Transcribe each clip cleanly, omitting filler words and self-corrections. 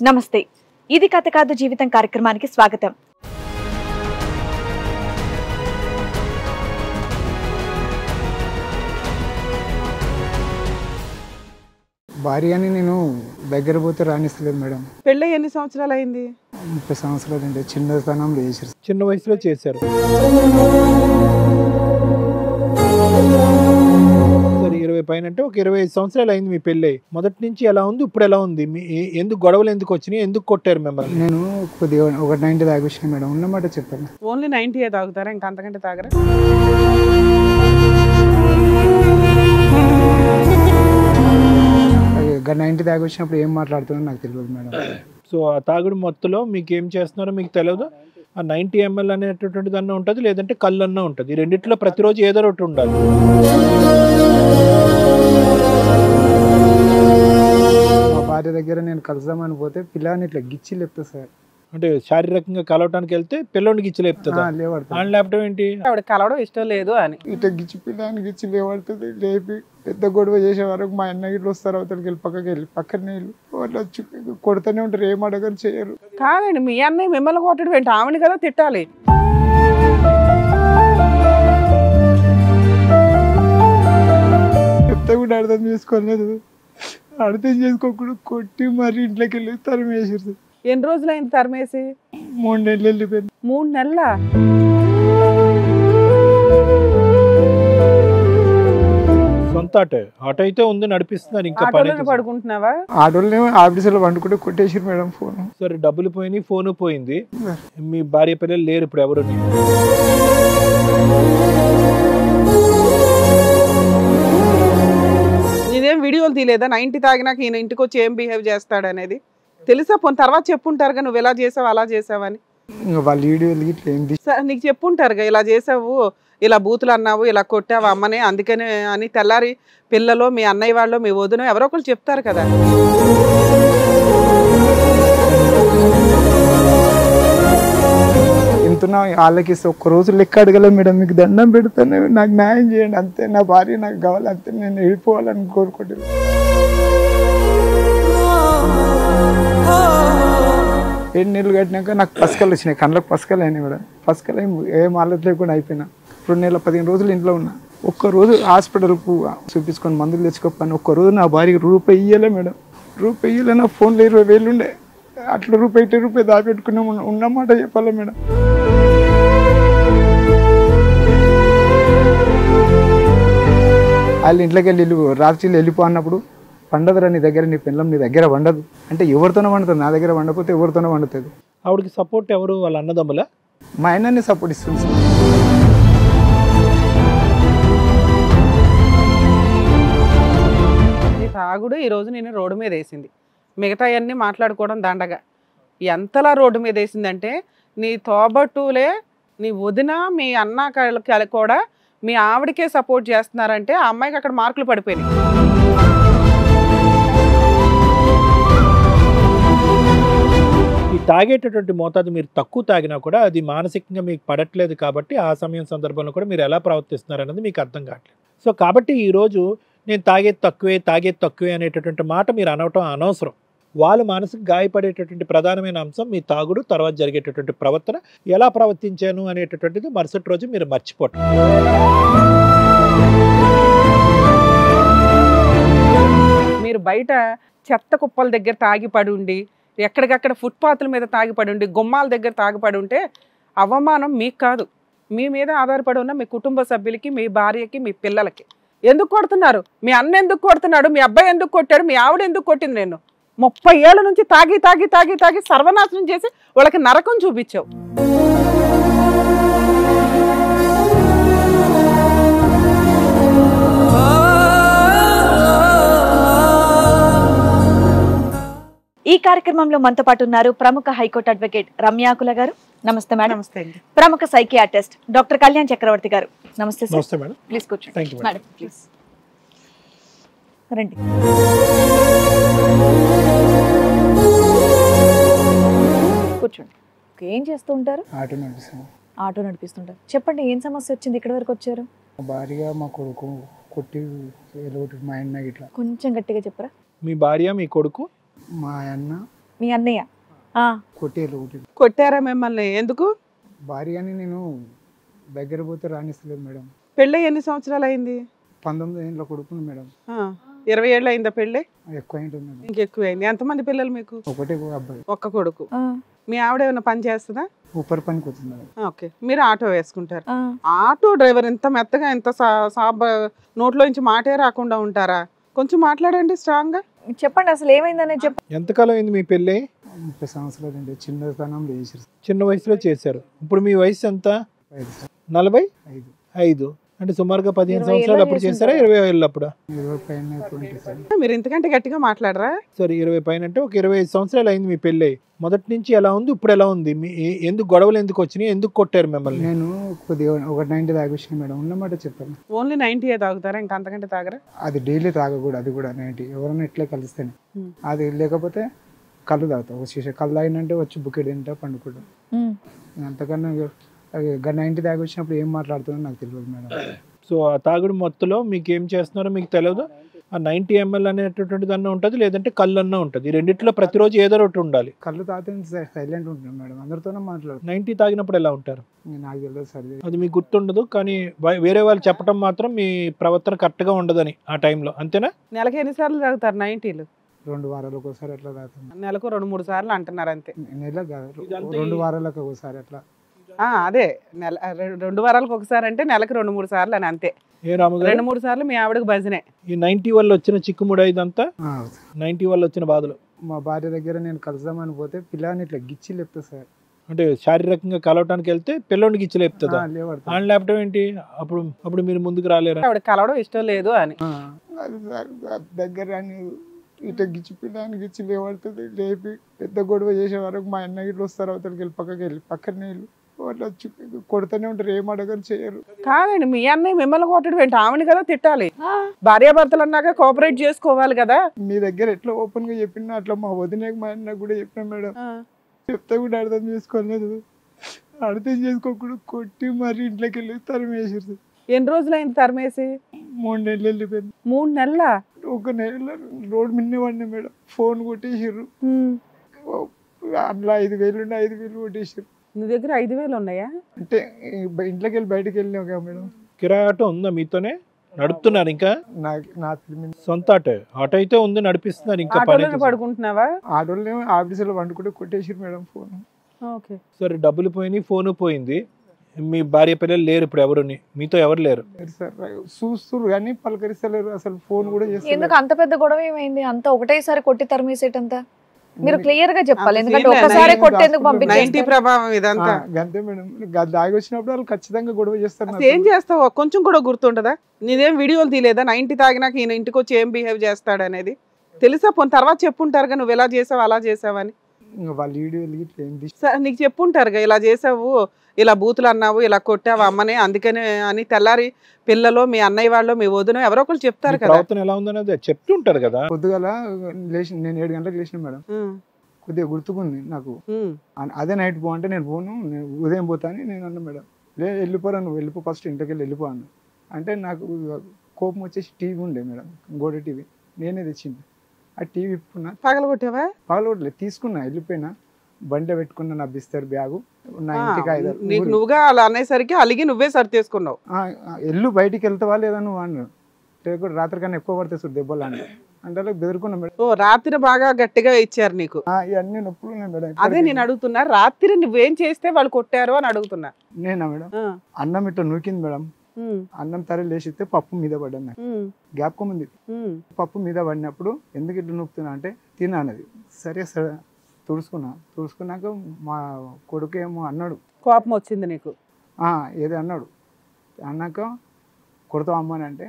నమస్తే, ఇది కథ కాదు జీవితం కార్యక్రమానికి స్వాగతం. భార్యని నేను దగ్గర పోతే రాణిస్తలేదు మేడం. పెళ్ళి ఎన్ని సంవత్సరాలు అయింది? 30 సంవత్సరాలు అండి. చిన్నతనంలో చేశారు. చిన్న వయసులో చేశారు. సరే 20 పైన అంటే ఒక 25 సంవత్సరాలు అయింది మీ పెళ్ళి. మొదటి నుంచి ఎలా ఉంది, ఇప్పుడు ఎలా ఉంది? ఎందుకు గొడవలు ఎందుకు వచ్చినాయి, ఎందుకు కొట్టారు మిమ్మల్ని? నేను కొద్దిగా ఒక 90 తాగొచ్చిన మేడం, ఉన్నమాట చెప్పాను. ఓన్లీ 90 తాగుతారా, ఇంకా అంతకంటే తాగరా? ఇక 90 తాగొచ్చినప్పుడు ఏం మాట్లాడుతున్నా నాకు తెలియదు మేడం. సో ఆ తాగుడు మొత్తంలో మీకు ఏం చేస్తున్నారో మీకు తెలియదు. ఆ 90 ml అనేటటువంటి దాన్ని ఉంటుంది, లేదంటే కళ్ళన్నా ఉంటుంది. ఈ రెండిట్లో ప్రతిరోజు ఏదో ఒకటి ఉండాలి. మా భార్య దగ్గర నేను కలుద్దామని పోతే పిల్లని ఇట్లా గిచ్చి లేపుతా సార్. అంటే శారీరకంగా కలవటానికి వెళ్తే పిల్లోడికి గిచ్చి లేపుతుందా? లేవడుతుంది. ఆయన లేపటం ఏంటి? ఆవిడ కలవడం ఇష్టం లేదు అని ఇట్లా గిచ్చి పిల్లని గిచ్చి లేవడుతుంది. లేపి పెద్ద గొడవ చేసే వరకు మా అన్న ఇట్లా వస్తారు, అవతలకి వెళ్ళి పక్కకి వెళ్ళి పక్కనే వెళ్ళి వాళ్ళు వచ్చి కొడుతూనే ఉంటారు, ఏం అడగని చేయరు. కాదండి, మీ అన్నయ్య మిమ్మల్ని కొట్టడం ఏంటి? ఆవిడ కదా తిట్టాలి. చెప్తే కూడా అర్థం చేసుకోలేదు. అర్థం చేసుకోకుండా కొట్టి మరి ఇంట్లోకి వెళ్ళి తరిమేసారు. ఎన్ని రోజులు అయింది తరిమేసి? 3 నెలలు వెళ్ళిపోయింది. 3 నెలల? సొంత ఆటో అయితే ఉంది, నడిపిస్తున్నారు. ఇంకా ఆటోలోనే పడుకుంటున్నావా? ఆటోళ్ళనే ఆఫీసులో వండుకుంటే కొట్టేసారు మేడం ఫోన్. సరే, డబ్బులు పోయినాయి, ఫోన్ పోయింది. మీ భార్య పిల్లలు లేరు ఇప్పుడు ఎవరు? ఇదేం వీడియోలు తీయలేదా? 90 తాగినాక ఈయన ఇంటికి వచ్చి ఏం బిహేవ్ చేస్తాడు అనేది తెలుసా? పోనీ తర్వాత చెప్పుంటారుగా, నువ్వు ఇలా చేసావు అలా చేసావని. ఇంకా వాళ్ళ వీడియోలు ఇట్లా ఏంటి నీకు చెప్పుంటారుగా, ఇలా చేసావు, ఇలా బూతులు అన్నావు, ఇలా కొట్టావు అమ్మనే, అందుకనే అని. తెల్లారి పిల్లలు, మీ అన్నయ్య వాళ్ళు, మీ వదిన ఎవరో ఒకరు చెప్తారు కదా. ఎంతున్నా వాళ్ళకి ఇస్తే ఒక్క రోజు లెక్క అడగలేదు మేడం. మీకు దండం పెడతాను, నాకు న్యాయం చేయండి అంతే. నా భార్య నాకు కావాలి అంతే. నేను వెళ్ళిపోవాలని కోరుకుంటున్నాను. ఏడు నెలలు కట్టినాక నాకు పసకలు వచ్చినాయి, కళ్ళకు పసకలు అయినాయి మేడం. పసకలు ఏం ఆలోచన లేకుండా అయిపోయినా. 2 నెలల 15 రోజులు ఇంట్లో ఉన్నా. ఒక్కరోజు హాస్పిటల్కు చూపించుకొని మందులు తెచ్చుకోకపోయినా ఒక్కరోజు నా భార్యకి రూపాయి ఇయ్యలే మేడం. రూపాయి ఇయ్యలే. నా ఫోన్లో 20,000 ఉండే. అట్లా రూపాయి దాపెట్టుకున్నాం. ఉన్నమాట చెప్పాలి మేడం. వాళ్ళు ఇంట్లోకి వెళ్ళి రాత్రి వెళ్ళిపో అన్నప్పుడు, పండదురా నీ దగ్గర, నీ పిల్లం నీ దగ్గర వండదు అంటే ఎవరితోనో వండుతుంది. నా దగ్గర వండకపోతే ఎవరితోనో వండుతుంది. ఆవిడకి సపోర్ట్ ఎవరు? వాళ్ళ అన్నదమ్ములా? మా ఆయనని సపోర్ట్ ఇస్తుంది సార్. నీ తాగుడు ఈరోజు నేను రోడ్డు మీద వేసింది. మిగతా అన్నీ మాట్లాడుకోవడం దండగా. ఎంతలా రోడ్డు మీద వేసిందంటే, నీ తోబట్టులే, నీ వదిన, మీ అన్న కూడా మీ ఆవిడకే సపోర్ట్ చేస్తున్నారంటే ఆ అమ్మాయికి అక్కడ మార్కులు పడిపోయినాయి. ఈ తాగేటటువంటి మోతాదు మీరు తక్కువ తాగినా కూడా అది మానసికంగా మీకు పడట్లేదు. కాబట్టి ఆ సమయం సందర్భంలో కూడా మీరు ఎలా ప్రవర్తిస్తున్నారు అన్నది మీకు అర్థం కావట్లేదు. సో కాబట్టి ఈరోజు నేను తాగేది తక్కువే అనేటటువంటి మాట మీరు అనవటం అనవసరం. వాళ్ళు మనసుకు గాయపడేటటువంటి ప్రధానమైన అంశం మీ తాగుడు, తర్వాత జరిగేటటువంటి ప్రవర్తన. ఎలా ప్రవర్తించాను అనేటటువంటిది మరుసటి రోజు మీరు మర్చిపోవటం. మీరు బయట చెత్త కుప్పల దగ్గర తాగిపడి ఉండి, ఎక్కడికక్కడ ఫుట్పాత్ల మీద తాగిపడి ఉండి, గుమ్మాల దగ్గర తాగిపడి ఉంటే అవమానం మీకు కాదు, మీ మీద ఆధారపడి ఉన్న మీ కుటుంబ సభ్యులకి, మీ భార్యకి, మీ పిల్లలకి. ఎందుకు కొడుతున్నారు? మీ అన్న ఎందుకు కొడుతున్నాడు? మీ అబ్బాయి ఎందుకు కొట్టాడు? మీ ఆవిడ ఎందుకు కొట్టింది? నేను 30 ఏళ్ళ నుంచి తాగి తాగి తాగి తాగి సర్వనాశనం చేసి వాళ్ళకి నరకం చూపించావు. ఈ కార్యక్రమంలో మనతో పాటు ఉన్నారు ప్రముఖ హైకోర్టు అడ్వకేట్ రమ్యాకుల గారు. నమస్తే మేడం. నమస్తే అండి. ప్రముఖ సైకియాట్రిస్ట్ డాక్టర్ కళ్యాణ్ చక్రవర్తి గారు. నమస్తే సార్. నమస్తే మేడం. ప్లీజ్ కూర్చోండి. థ్యాంక్ యూ మేడం ప్లీజ్ రండి. కూర్చోండి. ఏం చేస్తూ ఉంటారు? ఆటో నడిపిస్తాను. ఆటో నడిపిస్తుంటారు. చెప్పండి, ఏం సమస్య వచ్చింది? ఇక్కడ వరకు వచ్చారు? మా భార్య మా కొడుకు కొట్టి మా అన్న ఇట్లా. కొంచెం గట్టిగా చెప్పరా? మీ భార్య, మీ కొడుకు, మా అన్న మీ అన్నయ్య ఆ, కొట్టేరు ఒకటి కొట్టారా మిమ్మల్ని? ఎందుకు? భార్య అని నేను దగ్గర పోతే రాణిస్తలేదు మేడం. పెళ్ళి ఎన్ని సంవత్సరాలు అయింది? 19 ఏళ్ళ కొడుకుని మేడం. 20 ఏళ్ళు అయిందా పెళ్ళి? ఎక్కువ అయింటుంది మేడం. ఇంకెక్కువ అయింది. ఎంతమంది పిల్లలు మీకు? ఒకటే అబ్బాయి. ఒక్క కొడుకు. ఆ, మీ ఆవిడ ఏమైనా పని చేస్తుందా? ఊపర్ పనికి వచ్చింది మేడం. ఓకే, మీరు ఆటో వేసుకుంటారు. ఆ. ఆటో డ్రైవర్ ఇంత మెత్తగా ఇంత నోట్లో నుంచి మాటే రాకుండా ఉంటారా? కొంచెం మాట్లాడండి స్ట్రాంగ్ గా. చెప్పండి అసలు ఏమైందనే చెప్ప. ఎంతకాలం అయింది మీ పెళ్ళి? 30 సంవత్సరాలు అండి. చిన్నతనంలో చేసారు. చిన్న వయసులో చేశారు. ఇప్పుడు మీ వయసు ఎంత? 5. 45. అంటే సుమారుగా 15 20 సంవత్సరాలు ఏళ్ళు అప్పుడు చేసి చేశారా? 20 ఏళ్ళు అప్పుడా? 20 పైన 20 సార్. మీరు ఇంతకంటే గట్టిగా మాట్లాడరా? సరే 20 పైన అంటే ఒక 25 సంవత్సరాలు అయింది మీ పెళ్ళి. మొదటి నుంచి ఎలా ఉంది, ఇప్పుడు ఎలా ఉంది? మీ ఎందుకు గొడవలు ఎందుకు వచ్చినాయి, ఎందుకు కొట్టారు మిమ్మల్ని? నేను కొద్దిగా ఒక 90 తాగొచ్చిన మేడం. ఉన్నమాట చెప్పాను. ఓన్లీ 90 తాగుతారా? ఇంకా అంతకంటే తాగరా? అది డైలీ తాగకూడదు. అది కూడా 90. ఎవరైనా ఇట్లే కలిస్తేనే. అది లేకపోతే కళ్ళు తాగుతా. ఒక శీష కళ్ళు తాగినంటే వచ్చి బుకెట్ తింటా, పండుకుంటా. అంతకన్నా 90 తాగొచ్చినప్పుడు ఏం మాట్లాడుతుందో నాకు తెలియదు మేడం. సో ఆ తాగుడు మొత్తంలో మీకు ఏం చేస్తున్నారో మీకు తెలియదు. ఆ 90 ml అనేటటువంటి దాన్ని ఉంటుంది, లేదంటే కళ్ళు అన్న ఉంటుంది. ఈ రెండిట్లో ప్రతిరోజు ఏదో ఒకటి ఉండాలి. కళ్ళు తాగితే సైలెంట్ ఉంటున్నాను మేడం. అందరితోనే మాట్లాడుతాను. 90 తాగినప్పుడు ఎలా ఉంటారు? నాకు తెలియదు సార్. అది మీకు గుర్తుండదు, కానీ వేరే వాళ్ళు చెప్పడం మాత్రం మీ ప్రవర్తన కరెక్ట్గా ఉండదని ఆ టైంలో, అంతేనా? నెలకి ఎన్నిసార్లు తాగుతారు 90లు? 2 వారాలకు ఒకసారి అట్లా తాగుతాను. నెలకు 2-3 సార్లు అంటున్నారు అంతే. నెల కాదు, 2 వారాలకు ఒకసారి అట్లా. అదే 2 వారాలకు ఒకసారి అంటే నెలకు 2-3 సార్లు అని అంతే. ఏ రాముగారు? 2-3 సార్లు మీ ఆవిడకు భజనే. ఈ 90 వల్ల వచ్చిన చిక్కుముడ ఇదంతా? 90 వల్ల వచ్చిన బాధలు. మా భార్య దగ్గర నేను కలుద్దామని పోతే పిల్లని ఇట్లా గిచ్చి లేపుతా సార్. అంటే శారీరకంగా కలవటానికి వెళ్తే పిల్లోడికి ఇచ్చి లేపుతుందా? లేవడతా. ఆయన లేపటం ఏంటి? అప్పుడు మీరు ముందుకు రాలేరా? ఆవిడ కలవడం ఇష్టం లేదు అని. అది సార్ దగ్గర అని ఇట్లా గిచ్చి పిల్లని గిచ్చి లేవడుతుంది. లేపి పెద్ద గొడవ చేసే వరకు మా అన్న ఇట్లా వస్తారు. అవతలకి వెళ్ళి పక్కకి వెళ్ళి పక్కనే వెళ్ళి వాళ్ళు వచ్చి కొడుతూనే ఉంటారు. ఏం అడగరు, చేయరు. కాదండి, మీ అన్నయ్య మిమ్మల్ని కొట్టడం ఏంటి? ఆవిడ కదా తిట్టాలి. భార్యాభర్తలు అన్నాక కోఆపరేట్ చేసుకోవాలి కదా. మీ దగ్గర ఎట్లా ఓపెన్ గా చెప్పినా అట్లా మా వదినకి మా అన్న కూడా చెప్పినా మేడం. చెప్తే కూడా అర్థం చేసుకోలేదు. అర్థం చేసుకోకుండా కొట్టి మరి ఇంట్లోకి వెళ్ళి తరిమేసారు. ఎన్ని రోజులు అయింది తరిమేసి? 3 నెలలు వెళ్ళిపోయింది. 3 నెలల? ఒక నెల రోడ్ మిన్నే పడినా మేడం. ఫోన్ కొట్టేసారు. అందులో 5,000 ఉండే 5,000 కొట్టేసారు. నీ దగ్గర 5,000 ఉన్నాయా? అంటే ఇంట్లోకి వెళ్ళి బయటకు వెళ్ళినావు కదా మేడం. కిరాయి ఆటో ఉందా మీతోనే? నడుపుతున్నారు ఇంకా? నా సొంత ఆటో అయితే ఉంది, నడిపిస్తున్నారు ఇంకా? ఆటోలోనే పడుకుంటున్నావా? ఆటోలో ఆఫీసులో వండుకుంటే కొట్టేసారు మేడం ఫోన్. ఓకే. సరే, డబ్బులు పోయినాయి, ఫోన్ పోయింది. మీ భార్య పిల్లలు లేరు ఇప్పుడు, ఎవరుని మీతో ఎవరు లేరు సార్. చూస్తున్నారు కానీ పలకరిస్తలేరు. అసలు ఫోన్ కూడా చేస్తారు. ఎందుకు అంత పెద్ద గొడవ ఏమైంది? అంత ఒకటేసారి కొట్టి తరిమేసేటంతా మీరు క్లియర్ గా చెప్పాలి. ఎందుకంటే ఒకసారి కొట్టేందుకు పంపించారు. 90 ప్రభావం ఇదంతా. అంతే మేడం. దాగి వచ్చినప్పుడు వాళ్ళు ఖచ్చితంగా గొడవ చేస్తారు. ఏం చేస్తావు? కొంచెం కూడా గుర్తుంటదా? నీదేం వీడియోలు తీయలేదా 90 తాగినాక ఈయన ఇంటికి వచ్చి ఏం బిహేవ్ చేస్తాడు అనేది? తెలుసా? పోనీ తర్వాత చెప్పుంటారుగా నువ్వు ఎలా చేసావు అలా చేసావని. వాళ్ళ వీడియోలు నీకు చెప్పుంటారుగా ఇలా చేసావు, ఇలా బూతులు అన్నావు, ఇలా కొట్టావు అమ్మనే, అందుకనే అని తెల్లారి పిల్లలో మీ అన్నయ్య వాళ్ళు మీ వదిన ఎవరో ఒకరు చెప్తారు కదా. ప్రవర్తన ఎలా ఉందనేది చెప్తుంటారు కదా. పొద్దుగల లేచి నేను 7 గంటలకు లేచిన మేడం. కొద్దిగా గుర్తుకుంది నాకు. అదే నైట్ పో అంటే నేను పోను, నేను ఉదయం పోతా అని నేను అన్నా మేడం. వెళ్ళిపోరా, నువ్వు వెళ్ళిపో, ఫస్ట్ ఇంటికి వెళ్ళి వెళ్ళిపో అన్న. అంటే నాకు కోపం వచ్చేసి టీవీ ఉండే మేడం, గోడ టీవీ. నేనే తెచ్చింది ఆ టీవీ. ఇప్పుకున్నా. పగలగొట్టావా? పగలగొట్టలేదు, తీసుకున్నా, వెళ్ళిపోయినా. బండి పెట్టుకున్నా, నా బిస్తర్ బ్యాగు, నా ఇంటికి 5. నీకు నువ్వుగా అలా అనేసరికి అలిగి నువ్వే సరి చేసుకున్నావు. ఎల్లు బయటికి వెళ్తావా లేదా నువ్వు అన్నాడు. లేకపోతే రాత్రి కన్నా ఎక్కువ పడితే చూడు దెబ్బలు అన్న. అంటే బెదిరుకున్నా మేడం. ఓ, రాత్రి బాగా గట్టిగా ఇచ్చారు నీకు. ఇవన్నీ నొప్పులు ఉన్నాయి మేడం. అదే నేను అడుగుతున్నా, రాత్రి నువ్వేం చేస్తే వాళ్ళు కొట్టారు అని అడుగుతున్నా. నేనా మేడం? అన్నం ఇట్లా నూకింది మేడం. అన్నం తరి లేచితే పప్పు మీద పడ్డాను. నాకు జ్ఞాపకం ఉంది. పప్పు మీద పడినప్పుడు ఎందుకు ఇట్లా నొప్పుతున్నా అంటే తిన్నా అన్నది. సరే సరే తుడుచుకున్నాక మా కొడుకు ఏమో అన్నాడు. కోపం వచ్చింది నీకు? ఏదో అన్నాడు. అన్నాక కొడతావు అమ్మని అంటే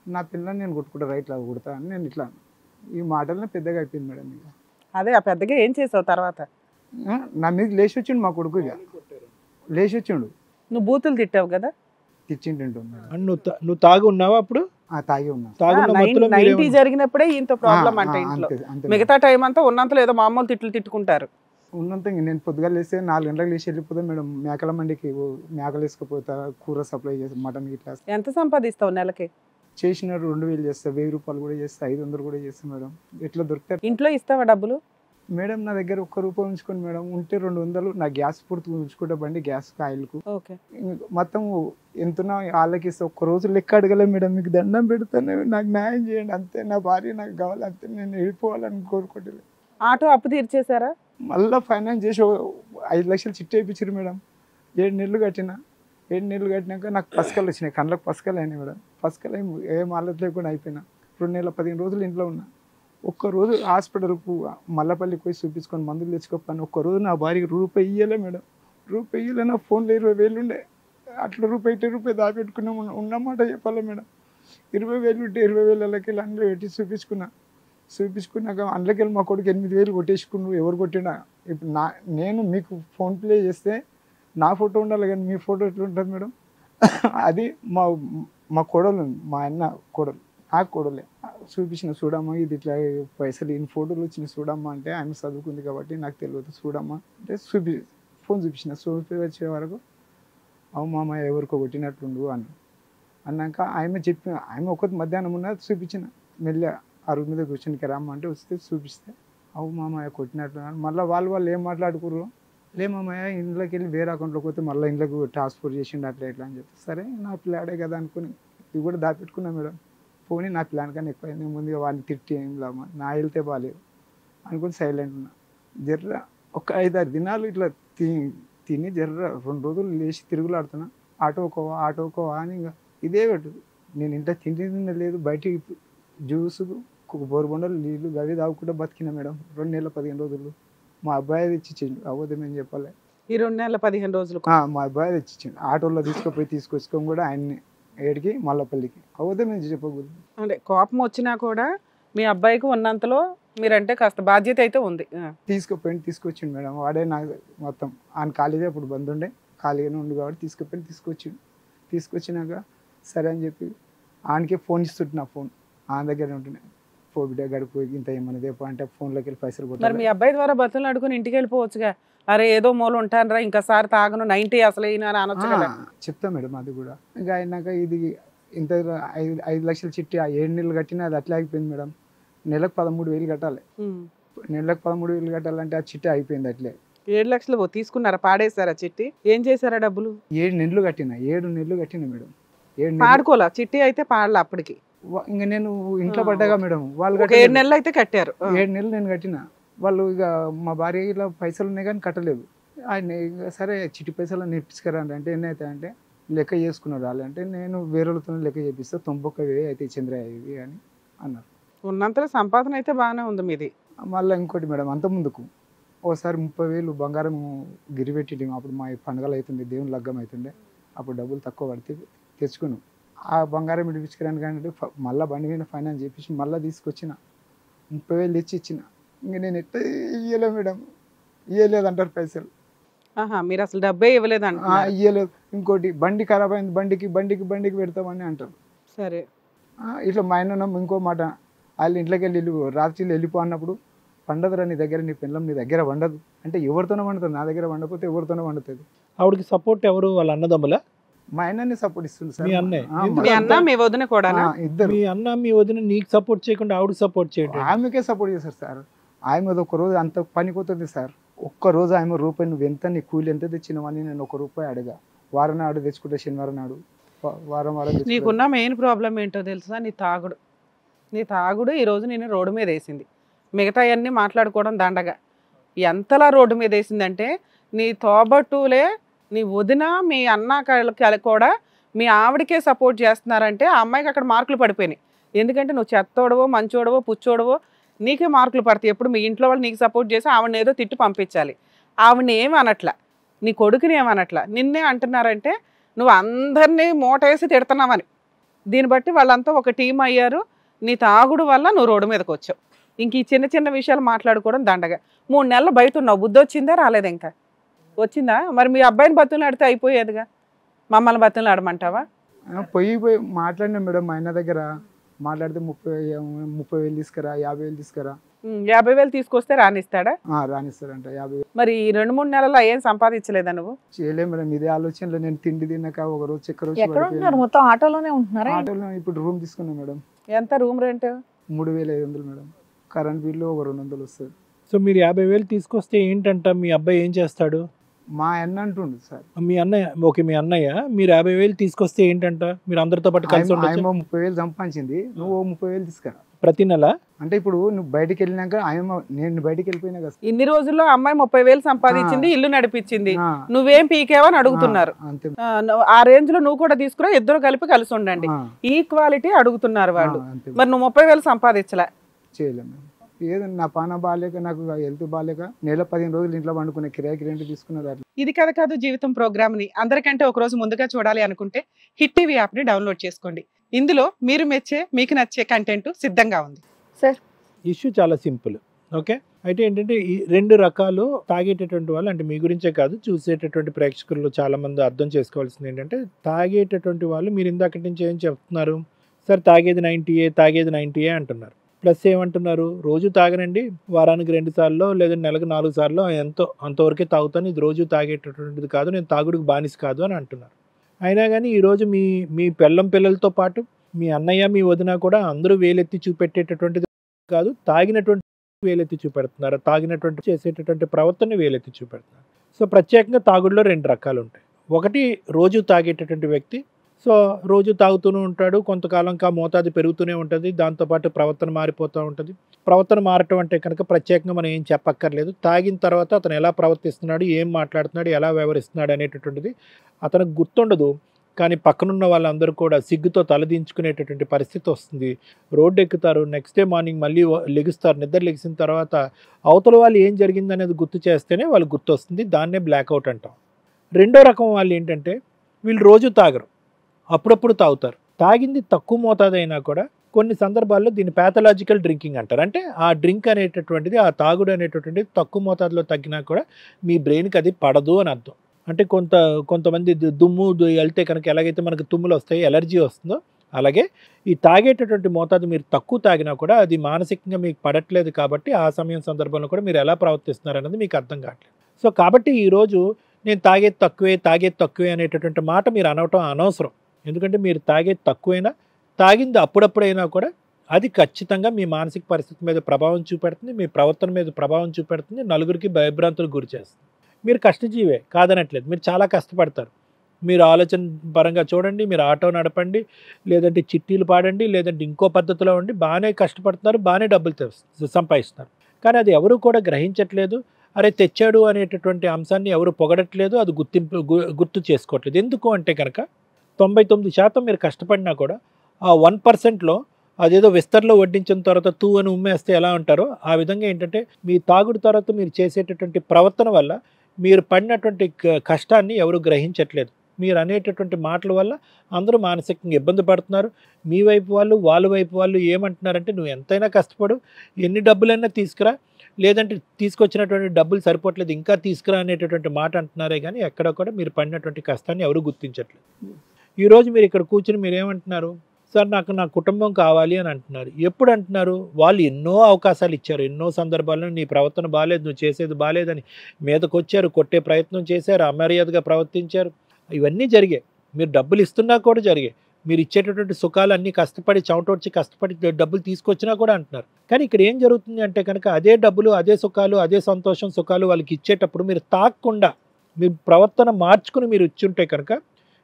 నా పిల్లని నేను కొట్టుకుంటా, రైట్లా కొడతా అని నేను ఇట్లా. ఈ మాటలనే పెద్దగా అయిపోయింది మేడం. ఇక అదే ఆ పెద్దగా ఏం చేసావు తర్వాత? నా మీద లేచి వచ్చిండు మా కొడుకు. ఇక లేచి వచ్చిండు. నువ్వు బూతులు తిట్టావు కదా? తిచ్చింటుంటు. నువ్వు తాగి ఉన్నావా అప్పుడు? తాగి ఉన్నా. 90 జరిగినప్పుడే ఇంత ప్రాబ్లం అంటే ఇంట్లో. మిగతా టైం అంతా ఉన్నంతలో ఏదో మామూలు తిట్లు తిట్టుకుంటారు. ఉన్నంత నేను పొద్దుగా లేస్తే 4 గంటలకు లేచి వెళ్ళిపోతా మేడం. మేకల మండికి మేకలు వేసుకుపోతా, కూర సప్లై చేసి, మటన్ ఇట్లా. ఎంత సంపాదిస్తావు నెలకి? చేసిన 2,000 చేస్తా, 1,000 రూపాయలు కూడా చేస్తా, 500 కూడా చేస్తా మేడం. ఎట్లా దొరుకుతారు. ఇంట్లో ఇస్తావా డబ్బులు? మేడం నా దగ్గర ₹1 ఉంచుకోండి మేడం, ఉంటే 200 నా గ్యాస్ పూర్తి ఉంచుకుంటా బండి గ్యాస్ ఆయిల్కు ఓకే. మొత్తం ఎంతున్నా వాళ్ళకి ఇస్తే ఒక్క రోజు లెక్క అడగలే మేడం, మీకు దండం పెడతాను నాకు న్యాయం చేయండి అంతే, నా భార్య నాకు కావాలి అంతే, నేను వెళ్ళిపోవాలని కోరుకోవట్లేదు. ఆటో అప్పు తీర్చేశారా? మళ్ళీ ఫైనాన్స్ చేసి 5 లక్షలు చిట్టి వేయించారు మేడం. 7 నెలలు కట్టిన. 7 నెలలు కట్టినాక నాకు పసకలు వచ్చినాయి, కళ్ళకు పసకలు అయినాయి మేడం. పసకలు ఏం ఆలోచన లేకుండా అయిపోయినా. 2 నెలల 15 రోజులు ఇంట్లో ఉన్నా. ఒక్కరోజు హాస్పిటల్కు మల్లపల్లికి పోయి చూపించుకొని మందులు తెచ్చుకోకపోయినా ఒక్కరోజు నా భార్యకి ₹1 ఇయ్యలే మేడం. ₹1 ఇయ్యలే. నా ఫోన్లో 20,000 ఉండే, అట్లా ₹1 దాపెట్టుకున్నాం ఉన్నమాట చెప్పాలి మేడం. 20,000 ఉంటే 20,000 అందులో పెట్టి చూపించుకున్నాక అందులోకెళ్ళి మా కొడుకు 8,000 కొట్టేసుకున్నాడు. ఎవరు కొట్టినా ఇప్పుడు నేను మీకు ఫోన్పే చేస్తే నా ఫోటో ఉండాలి కానీ మీ ఫోటో ఎట్లా ఉంటుంది మేడం? అది మా కోడలు, మా అన్న కోడలు, ఆ కోడలే చూపించిన, చూడమ్మా ఇది ఇట్లా పైసలు ఇన్ని ఫోటోలు వచ్చినాయి చూడమ్మా అంటే, ఆమె చదువుకుంది కాబట్టి నాకు తెలియదు చూడమ్మా అంటే ఫోన్ చూపించిన. వచ్చే వరకు అవు మామ ఎవరికో కొట్టినట్లుండు అన్నాక ఆమె ఒకటి మధ్యాహ్నం ఉన్న చూపించిన. మెల్లి అరుగు మీద కూర్చొని రమ్మ అంటే వస్తే చూపిస్తే అవు మామయ్య కొట్టినట్లు. మళ్ళీ వాళ్ళు ఏం మాట్లాడుకుర్రు, లే మామయ్య ఇంట్లోకి వెళ్ళి వేరే అకౌంట్లోకి పోతే మళ్ళీ ఇంట్లోకి ట్రాన్స్ఫర్ చేసిండు అట్లా ఇట్లా అని చెప్పి, సరే నా పిల్లాడే కదా అనుకుని ఇది కూడా దాపెట్టుకున్నా మేడం. పోనీ నా పిల్లాని కానీ ఎక్కువ నేను ముందుగా వాడిని తిట్టి ఏం లామా, నా వెళ్తే బాగాలేదు అనుకుని సైలెంట్ ఉన్నా. జర్ర ఒక 5-6 దినాలు ఇట్లా తిని జర్ర 2 రోజులు లేచి తిరుగులాడుతున్నా. ఆటోకోవా అని ఇంకా ఇదే పెట్టు. నేను ఇంట్లో తిండి లేదు, బయటికి జ్యూసు బోరుబొండలు నీళ్ళు గవి తాగుకుంటూ బతికినా మేడం 2 నెలల 15 రోజులు. మా అబ్బాయి తెచ్చిచ్చిండు, అవ్వదేమని చెప్పాలి. ఈ 2 నెలల 15 రోజులు మా అబ్బాయి తెచ్చిచ్చిండు. ఆటోలో తీసుకొచ్చుకొని కూడా ఆయన్ని ఏడికి మల్లపల్లికి, అవ్వదేమని చెప్పకూడదు. అంటే కోపం వచ్చినా కూడా మీ అబ్బాయికి ఉన్నంతలో మీరంటే కాస్త బాధ్యత అయితే ఉంది. తీసుకొచ్చిండు మేడం. వాడే నాకు మొత్తం ఆయన కాలేజీ అప్పుడు బంద్ ఉండే, ఖాళీగానే ఉండు కాబట్టి తీసుకొచ్చినాక సరే అని చెప్పి ఆయనకే ఫోన్ ఇస్తుంటున్నా. ఫోన్ ఆయన దగ్గర ఉంటున్నాయి. బిడ్డ గడుపు ఇంత ఏమన్నది అంటే ఫోన్లోకి వెళ్ళి పైసలు మరి కొట్టాలి. మీ అబ్బాయి ద్వారా బతులు అడుగుని ఇంటికి వెళ్ళిపోవచ్చుగా. అరే ఏదో మూల ఉంటానరా ఇంకసారి తాగను 90 అసలు అనొచ్చు కదా. చెప్తా మేడం అది కూడా. ఇంకా అయినాక ఇది ఇంత 5 లక్షల చిట్టి ఆ 7 నెలలు కట్టినా అది అట్లా అయిపోయింది మేడం. నెలకు 13,000 కట్టాలి. నెలకు 13,000 కట్టాలంటే ఆ చిట్టి అయిపోయింది అట్లే. 7 లక్షలు తీసుకున్నారా, పాడేశారా చిట్టి? ఏం చేశారా డబ్బులు? 7 నెలలు కట్టినా మేడం. 7 పాడుకోలా చిట్టి అయితే పాడలే అప్పటికి. ఇంకా నేను ఇంట్లో పడ్డాగా మేడం. వాళ్ళు 7 నెలలు అయితే కట్టారు. 7 నెలలు నేను కట్టిన. వాళ్ళు ఇక మా భార్య ఇలా పైసలు ఉన్నాయి కానీ కట్టలేదు. ఆయన సరే చిట్టి పైసలు నేర్పించుకరా అంటే ఎన్ని అవుతాయి అంటే లెక్క చేసుకున్నారు వాళ్ళు. అంటే నేను వేరేతో లెక్క చేపిస్తే 91,000 అయితే చంద్రయ్య ఇవి అని అన్నారు. ఉన్నంతలో సంపాదన అయితే బాగానే ఉంది మీది. మళ్ళీ ఇంకోటి మేడం, అంత ముందుకు ఒకసారి 30,000 బంగారం గిరిపెట్టి అప్పుడు మా పండుగలు అవుతుంది, దేవుని లగ్గం అవుతుండే, అప్పుడు డబ్బులు తక్కువ పడితే తెచ్చుకున్నాం. ఆ బంగారం ఇడిపించుకోవడానికి అంటే మళ్ళీ బండి మీద ఫైనాన్స్ చేపించి మళ్ళీ తీసుకొచ్చిన 30,000 తెచ్చి ఇచ్చిన. ఇంకా నేను ఎట్లా ఇయ్యలే మేడం, ఇయ్యలేదు అంటారు పైసలు. మీరు అసలు డబ్బే ఇవ్వలేదంట. ఇయ్యలేదు. ఇంకోటి బండి ఖరాబ్ అయింది, బండికి పెడతామని అంటారు. సరే ఇట్లా మా ఆయన ఇంకో మాట, వాళ్ళు ఇంట్లోకి వెళ్ళి రాత్రిలో వెళ్ళిపో అన్నప్పుడు, పండదురా నీ దగ్గర, నీ పిల్లం నీ దగ్గర వండదు అంటే ఎవరితోనే వండుతుంది, నా దగ్గర వండకపోతే ఎవరితోనే వండుతుంది. ఆవిడకి సపోర్ట్ ఎవరు? వాళ్ళ అన్నదమ్ముల? మా ఆయనని సపోర్ట్ ఇస్తుంది సార్. మీ అన్నయ్య? మీ అన్న మీ వదిన కూడా? ఇద్దరు. మీ అన్న మీ వదిన నీకు సపోర్ట్ చేయకుండా ఆవిడకి సపోర్ట్ చేయడం? ఆమెకే సపోర్ట్ చేశారు సార్. ఆమె ఒక రోజు అంత పనిపోతుంది సార్. ఒక్కరోజు ఆమె రూపాయి నువ్వు ఎంత, నీ కూలి ఎంత తెచ్చినవని నేను ₹1 అడగా. వారం నాడు తెచ్చుకుంటే శనివారం నాడు వారం నీకున్న మెయిన్ ప్రాబ్లం ఏంటో తెలుసా? నీ తాగుడు ఈ రోజు నేను రోడ్డు మీద వేసింది. మిగతా అన్నీ మాట్లాడుకోవడం దండగా. ఎంతలా రోడ్డు మీద వేసిందంటే నీ తోబట్టులే, నీ వదిన, మీ అన్న కూడా మీ ఆవిడకే సపోర్ట్ చేస్తున్నారంటే ఆ అమ్మాయికి అక్కడ మార్కులు పడిపోయినాయి. ఎందుకంటే నువ్వు చెత్తోడవో మంచోడవో పుచ్చోడవో నీకే మార్కులు పడతాయి. ఎప్పుడు మీ ఇంట్లో వాళ్ళు నీకు సపోర్ట్ చేసి ఆవిడని ఏదో తిట్టి పంపించాలి. ఆవిడని ఏమి అనట్లా, నీ కొడుకుని ఏమనట్లా, నిన్నే అంటున్నారంటే నువ్వు అందరినీ మూటేసి తిడుతున్నావని. దీన్ని బట్టి వాళ్ళంతా ఒక టీం అయ్యారు. నీ తాగుడు వల్ల నువ్వు రోడ్డు మీదకి వచ్చావు. ఇంక ఈ చిన్న చిన్న విషయాలు మాట్లాడుకోవడం దండగా. 3 నెలలు బయట ఉన్నావు, బుద్ధి వచ్చిందా రాలేదు? ఇంకా వచ్చిందా? మరి మీ అబ్బాయిని బతులు ఆడితే అయిపోయేదిగా, మమ్మల్ని బతులు ఆడమంటావా? పోయి మాట్లాడినా మేడం. మా ఆయన దగ్గర మాట్లాడితే 30,000 తీసుకురా, 50,000 తీసుకురా. 50,000 తీసుకొస్తే రానిస్తాడా? రానిస్తాడంట 50,000. మరి ఈ 2-3 నెలల్లో ఏం సంపాదించలేదా నువ్వు? చేయలే మేడం, ఇదే ఆలోచనలో. నేను తిండి తిన్నాక ఒక రోజు చక్కెర ఎక్కడ ఉంటున్నారు? మొత్తం ఆటోలోనే ఉంటున్నారా? ఆటోలో ఇప్పుడు రూమ్ తీసుకున్నాం మేడం. ఎంత room rent? 3,500 madam. Current bill ఒక 200 వస్తుంది. సో మీరు 50,000 తీసుకొస్తే ఏంటంట, మీ అబ్బాయి ఏం చేస్తాడు? మా అన్న అంటుండు సార్. మీ అన్నయ్య, ఓకే మీ అన్నయ్య, మీరు 50,000 తీసుకొస్తే ఏంటంట, మీరు అందరితో పాటు కలిసి ఉండొచ్చు. ఆయమ 30,000 సంపాదించింది, నువ్వు 30,000 తీసుకురా ప్రతి నెల. అంటే ఇప్పుడు నువ్వు బయటికి వెళ్ళినాక నేను బయటికి వెళ్ళిపోయినా కదా. ఇన్ని రోజుల్లో అమ్మాయి 30,000 సంపాదించింది, ఇల్లు నడిపించింది, ఆ, నువ్వేం పీకేవని అడుగుతున్నారు. అంతే. ఆ రేంజ్ లో నువ్వు కూడా తీసుకురా, ఇద్దరు కలిసి ఉండండి, ఆ, ఈక్వాలిటీ అడుగుతున్నారు వాళ్ళు. అంతే. మరి నువ్వు 30,000 సంపాదించలే. చేయలేము. ఏదో నా పాన బాగాలేక, నాకు హెల్త్ బాగాలేక నెల 15 రోజులు ఇంట్లో పండుకునే, కిరాయికి రెంట్ తీసుకున్నది. అట్లా ఇది కథ కాదు జీవితం ప్రోగ్రామ్ ని అందరికంటే ఒక రోజు ముందుగా చూడాలి అనుకుంటే హిట్ టీవీ యాప్ ని డౌన్లోడ్ చేసుకోండి. ఇందులో మీరు మెచ్చే, మీకు నచ్చే కంటెంట్ సిద్ధంగా ఉంది. ఇష్యూ చాలా సింపుల్. ఓకే, అయితే ఏంటంటే ఈ 2 రకాలు తాగేటటువంటి వాళ్ళు, అంటే మీ గురించే కాదు, చూసేటటువంటి ప్రేక్షకుల్లో చాలా మంది అర్థం చేసుకోవాల్సింది ఏంటంటే, తాగేటటువంటి వాళ్ళు మీరు ఇందాక నుంచి ఏం చెప్తున్నారు, సార్ తాగేది 90 అంటున్నారు. ప్లస్ ఏమంటున్నారు, రోజు తాగనండి, వారానికి 2 సార్లు లేదా నెలకు 4 సార్లు ఎంతో అంతవరకే తాగుతాను, ఇది రోజు తాగేటటువంటిది కాదు, నేను తాగుడికి బానిస కాదు అని అంటున్నారు. అయినా కానీ ఈరోజు మీ పిల్లలతో పాటు మీ అన్నయ్య, మీ వదిన కూడా అందరూ వేలెత్తి చూపెట్టేటటువంటిది కాదు, తాగినటువంటి వేలెత్తి చూపెడుతున్నారు, తాగినటువంటి చేసేటటువంటి ప్రవర్తన వేలెత్తి చూపెడుతున్నారు. సో ప్రత్యేకంగా తాగుడులో 2 రకాలు ఉంటాయి. ఒకటి రోజు తాగేటటువంటి వ్యక్తి, సో రోజు తాగుతూనే ఉంటాడు, కొంతకాలంగా మోతాదు పెరుగుతూనే ఉంటుంది, దాంతోపాటు ప్రవర్తన మారిపోతూ ఉంటుంది. ప్రవర్తన మారటం అంటే కనుక ప్రత్యేకంగా మనం ఏం చెప్పక్కర్లేదు, తాగిన తర్వాత అతను ఎలా ప్రవర్తిస్తున్నాడు, ఏం మాట్లాడుతున్నాడు, ఎలా వ్యవహరిస్తున్నాడు అనేటటువంటిది అతనికి గుర్తుండదు. కానీ పక్కనున్న వాళ్ళందరూ కూడా సిగ్గుతో తలదించుకునేటటువంటి పరిస్థితి వస్తుంది. రోడ్డు ఎక్కుతారు, నెక్స్ట్ డే మార్నింగ్ మళ్ళీ లెగుస్తారు, నిద్ర లెగిసిన తర్వాత అవతల వాళ్ళు ఏం జరిగిందనేది గుర్తు చేస్తేనే వాళ్ళు గుర్తు వస్తుంది, దాన్నే బ్లాక్అవుట్ అంటాం. రెండో రకం వాళ్ళు ఏంటంటే, వీళ్ళు రోజు తాగరు, అప్పుడప్పుడు తాగుతారు. తాగింది తక్కువ మోతాదు అయినా కూడా కొన్ని సందర్భాల్లో దీన్ని ప్యాథలాజికల్ డ్రింకింగ్ అంటారు. అంటే ఆ డ్రింక్ అనేటటువంటిది, ఆ తాగుడు అనేటటువంటిది తక్కువ మోతాదులో తగ్గినా కూడా మీ బ్రెయిన్కి అది పడదు అని అర్థం. అంటే కొంతమంది దుమ్ము వెళ్తే కనుక ఎలాగైతే మనకు తుమ్ములు వస్తాయి, ఎలర్జీ వస్తుందో, అలాగే ఈ తాగేటటువంటి మోతాదు మీరు తక్కువ తాగినా కూడా అది మానసికంగా మీకు పడట్లేదు కాబట్టి ఆ సమయం సందర్భంలో కూడా మీరు ఎలా ప్రవర్తిస్తున్నారు అనేది మీకు అర్థం కావట్లేదు. సో కాబట్టి ఈరోజు నేను తాగేది తక్కువే అనేటటువంటి మాట మీరు అనవటం అనవసరం. ఎందుకంటే మీరు తాగేది తక్కువైనా, తాగింది అప్పుడప్పుడైనా కూడా అది ఖచ్చితంగా మీ మానసిక పరిస్థితి మీద ప్రభావం చూపెడుతుంది, మీ ప్రవర్తన మీద ప్రభావం చూపెడుతుంది, నలుగురికి భయభ్రాంతులకు గురి చేస్తుంది. మీరు కష్టజీవే కాదనట్లేదు, మీరు చాలా కష్టపడతారు. మీరు ఆలోచన పరంగా చూడండి, మీరు ఆటో నడపండి, లేదంటే చిట్టీలు పాడండి, లేదంటే ఇంకో పద్ధతిలో ఉండి బాగానే కష్టపడుతున్నారు, బాగానే డబ్బులు సంపాదిస్తున్నారు. కానీ అది ఎవరు కూడా గ్రహించట్లేదు. అరే తెచ్చాడు అనేటటువంటి అంశాన్ని ఎవరు పొగడట్లేదు, అది గుర్తు చేసుకోవట్లేదు. ఎందుకు అంటే కనుక 99% మీరు కష్టపడినా కూడా ఆ 1%లో అదేదో విస్తర్లో వడ్డించిన తర్వాత తూ అని ఉమ్మేస్తే ఎలా ఉంటారో ఆ విధంగా ఏంటంటే, మీ తాగుడు తర్వాత మీరు చేసేటటువంటి ప్రవర్తన వల్ల మీరు పడినటువంటి కష్టాన్ని ఎవరు గ్రహించట్లేదు. మీరు అనేటటువంటి మాటల వల్ల అందరూ మానసికంగా ఇబ్బంది పడుతున్నారు. మీ వైపు వాళ్ళు, వాళ్ళ వైపు వాళ్ళు ఏమంటున్నారంటే, నువ్వు ఎంతైనా కష్టపడు, ఎన్ని డబ్బులైనా తీసుకురా, లేదంటే తీసుకొచ్చినటువంటి డబ్బులు సరిపోవట్లేదు ఇంకా తీసుకురా అనేటటువంటి మాట అంటున్నారే కానీ ఎక్కడ కూడా మీరు పడినటువంటి కష్టాన్ని ఎవరు గుర్తించట్లేదు. ఈరోజు మీరు ఇక్కడ కూర్చుని మీరు ఏమంటున్నారు, సార్ నాకు నా కుటుంబం కావాలి అని అంటున్నారు. ఎప్పుడు అంటున్నారు? వాళ్ళు ఎన్నో అవకాశాలు ఇచ్చారు, ఎన్నో సందర్భాల్లో నీ ప్రవర్తన బాగాలేదు, నువ్వు చేసేది బాగాలేదని మీదకు వచ్చారు, కొట్టే ప్రయత్నం చేశారు, అమర్యాదగా ప్రవర్తించారు, ఇవన్నీ జరిగాయి. మీరు డబ్బులు ఇస్తున్నా కూడా జరిగాయి. మీరు ఇచ్చేటటువంటి సుఖాలు అన్నీ కష్టపడి చెమటొచ్చి కష్టపడి డబ్బులు తీసుకొచ్చినా కూడా అంటున్నారు. కానీ ఇక్కడ ఏం జరుగుతుంది అంటే కనుక, అదే డబ్బులు, అదే సుఖాలు, అదే సంతోషం సుఖాలు వాళ్ళకి ఇచ్చేటప్పుడు మీరు తాగకుండా మీ ప్రవర్తన మార్చుకుని మీరు ఇచ్చుంటే కనుక